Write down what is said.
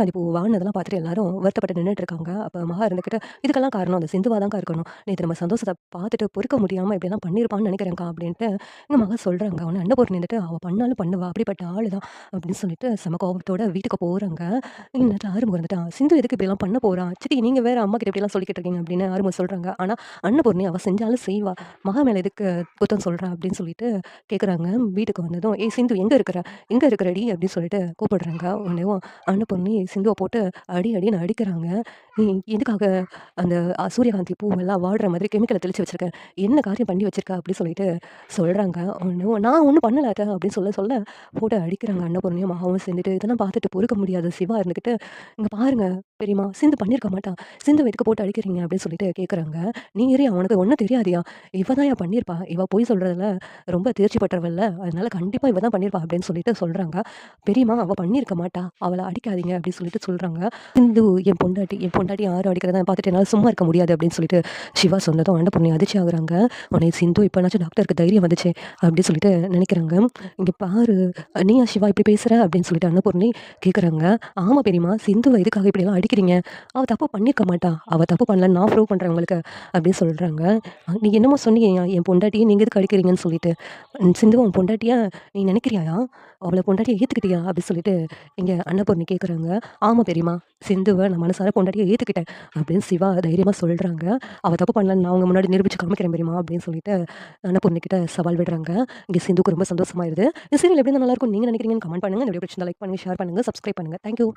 சூரியகாந்தி பூ வாங்குனதெல்லாம் பார்த்துட்டு எல்லாரும் வருத்தப்பட்டு நின்னுட்டு இருக்காங்க. அப்ப மகா இருந்துகிட்டு, "இதுக்கெல்லாம் காரணம் அந்த சிந்துவா தான்க்கா இருக்கணும். நேத்து நம்ம சந்தோஷத்த பார்த்துட்டு பொறுக்க முடியாம இப்படியெல்லாம் பண்ணியிருப்பான்னு நெனைக்கிறேன்க்கா" அப்படின்ட்டு எங்க மகா சொல்றாங்க. உடனே அன்னபூர்ணி இருந்துட்டு, "அவ பண்ணாலும் பண்ணுவா. அப்படிப்பட்ட ஆளு தான்" அப்படின்னு சொல்லிட்டு செம கோவத்தோட வீட்டுக்கு போறாங்க. இந்த நேரத்துல ஆறுமுகம் இருந்துட்டு, "சிந்து எதுக்கு இப்படிலாம் பண்ண போறா? சித்தி நீங்க வேற அம்மாகிட்ட இப்படிலாம் சொல்லிக்கிட்டு இருக்கீங்க" அப்படின்னு ஆறுமுகம் சொல்றாங்க. ஆனா அன்னபூர்ணி அவ செஞ்சாலும் செய்வா. மகா மேல எதுக்கு குத்தம் சொல்றா? அப்படின்னு சொல்லிட்டு கேட்குறாங்க. வீட்டுக்கு வந்ததும், "ஏய் சிந்து எங்க இருக்கிற? எங்க இருக்கிறடி?" அப்படின்னு சொல்லிட்டு கூப்பிடுறாங்க. உடனேவும் அன்னபூர்ணி சிந்துவ போட்டு அடி அடின்னு அடிக்கிறாங்க. "நீ எதுக்காக அந்த சூரியகாந்தி பூவெல்லாம் வாடுற மாதிரி கெமிக்கல தெளிச்சு வச்சிருக்க? என்ன காரியம் பண்ணி வச்சிருக்க?" அப்படி சொல்லிட்டு சொல்றாங்க. உடனே "நான் ஒண்ணும் பண்ணல அத்த" அப்படின்னு சொல்ல சொல்ல போட்டு அடிக்கிறாங்க அன்னபூர்ணியும் மகாவும் சேர்ந்துட்டு. இதெல்லாம் பார்த்துட்டு பொறுக்க முடியாத சிவா இருந்துகிட்டு, "இங்க பாருங்க பெரியம்மா, சிந்து பண்ணியிருக்க மாட்டா. சிந்துவ எதுக்கு போட்டு அடிக்கிறீங்க?" அப்படின்னு சொல்லிட்டு கேட்குறாங்க. "நீ ஏறியா? உனக்கு ஒண்ணும் தெரியாதுயா? இவ தான்யா பண்ணியிருப்பா. இவ பொய் சொல்றதுல ரொம்ப தேர்ச்சி பெற்றவள்ல. அதனால கண்டிப்பா இவ தான் பண்ணியிருப்பா" அப்படின்னு சொல்லிட்டு சொல்றாங்க. "பெரியம்மா அவ பண்ணியிருக்க மாட்டா. அவள அடிக்காதீங்க" அப்படின்னு சொல்லிட்டு சொல்றாங்க. "சிந்து என் பொண்டாட்டி யாரும் அடிக்கிறத பார்த்துட்டு என்னால சும்மா இருக்க முடியாது" அப்படின்னு சொல்லிட்டு சிவா சொன்னதும் அன்னபூர்ணி அதிர்ச்சி ஆகுறாங்க. உடனே சிந்து இப்பனாச்சும் டாக்டருக்கு தைரியம் வந்துச்சே அப்படின்னு சொல்லிட்டு நினைக்கிறாங்க. "இங்க பாரு, நீயா சிவா இப்படி பேசுற?" அப்படின்னு சொல்லிட்டு அன்னபூர்ணி கேட்குறாங்க. "ஆமா பெரியம்மா, சிந்துவ எதுக்காக இப்படிலாம் அடிக்கிறீங்க? அவ தப்பு பண்ணியிருக்க மாட்டா. அவ தப்பு பண்ணலன்னு நான் ப்ரூவ் பண்றேன் உங்களுக்கு" அப்படின்னு சொல்றாங்க. "நீங்க என்னமோ சொன்னீங்கயா, என் பொண்டாட்டிய நீங்க எதுக்கு அடிக்கிறீங்கன்னு சொல்லிட்டு. சிந்துவ உன் பொண்டாட்டியா நீ நினைக்கிறியாயா? அவள பொண்டாட்டிய ஏத்துக்கிட்டியா?" அப்படி சொல்லிட்டு இங்க அன்னபூர்ணி கேட்குறாங்க. "ஆமா பெரியம்மா, சிந்துவ நான் மனசார பொண்டாட்டிய ஏத்துக்கிட்டேன்" அப்படின்னு சிவா தைரியமா சொல்றாங்க. "அவ தப்பு பண்ணலன்னு நான் உங்க முன்னாடி நிரூபிச்சு காமிக்கிறேன் பெரியம்மா" அப்படின்னு சொல்லிட்டு அன்னபூர்ணி கிட்ட சவால் விடுறாங்க. இங்க சிந்துக்கு ரொம்ப சந்தோஷமாயிருது. இந்த சீரியல் எப்படி இருந்தா நல்லாருக்கும்னு நீங்க நினைக்கிறீங்கன்னு கமெண்ட் பண்ணுங்க. இந்த வீடியோ பிடிச்சிருந்தா லைக் பண்ணுங்க, ஷேர் பண்ணுங்க, சப்ஸ்கிரைப் பண்ணுங்க. Thank you.